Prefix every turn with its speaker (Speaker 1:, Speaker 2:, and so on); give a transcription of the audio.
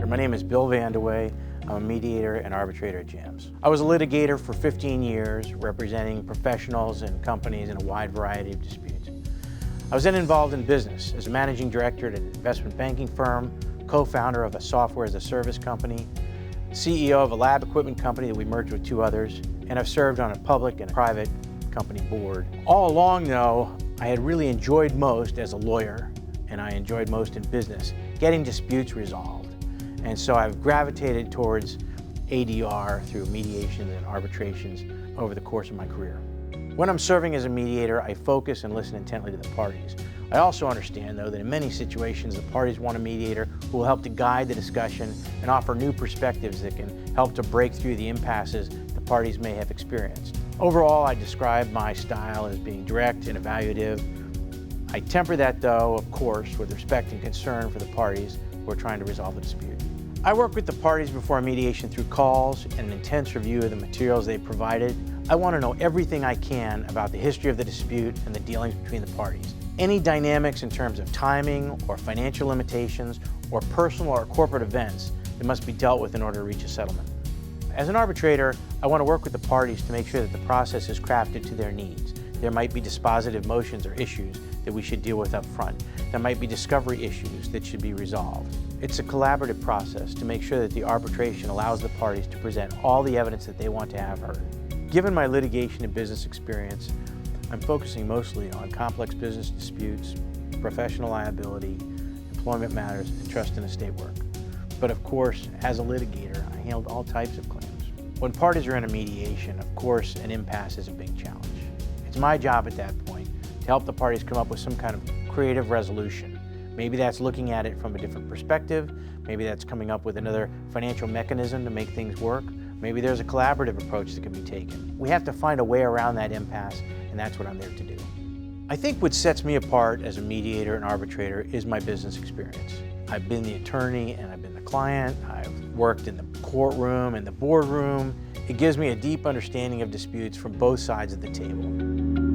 Speaker 1: My name is Bill VanDeWeghe. I'm a mediator and arbitrator at JAMS. I was a litigator for 15 years, representing professionals and companies in a wide variety of disputes. I was then involved in business as a managing director at an investment banking firm, co-founder of a software-as-a-service company, CEO of a lab equipment company that we merged with two others, and I've served on a public and private company board. All along, though, I had really enjoyed most as a lawyer, and I enjoyed most in business, getting disputes resolved. And so I've gravitated towards ADR through mediations and arbitrations over the course of my career. When I'm serving as a mediator, I focus and listen intently to the parties. I also understand, though, that in many situations, the parties want a mediator who will help to guide the discussion and offer new perspectives that can help to break through the impasses the parties may have experienced. Overall, I describe my style as being direct and evaluative. I temper that, though, of course, with respect and concern for the parties who are trying to resolve the dispute. I work with the parties before mediation through calls and an intense review of the materials they've provided. I want to know everything I can about the history of the dispute and the dealings between the parties. Any dynamics in terms of timing or financial limitations or personal or corporate events that must be dealt with in order to reach a settlement. As an arbitrator, I want to work with the parties to make sure that the process is crafted to their needs. There might be dispositive motions or issues that we should deal with up front. There might be discovery issues that should be resolved. It's a collaborative process to make sure that the arbitration allows the parties to present all the evidence that they want to have heard. Given my litigation and business experience, I'm focusing mostly on complex business disputes, professional liability, employment matters, and trust and estate work. But of course, as a litigator, I handled all types of claims. When parties are in a mediation, of course, an impasse is a big challenge. It's my job at that point to help the parties come up with some kind of creative resolution. Maybe that's looking at it from a different perspective. Maybe that's coming up with another financial mechanism to make things work. Maybe there's a collaborative approach that can be taken. We have to find a way around that impasse, and that's what I'm there to do. I think what sets me apart as a mediator and arbitrator is my business experience. I've been the attorney and I've been the client. I've worked in the courtroom and the boardroom. It gives me a deep understanding of disputes from both sides of the table.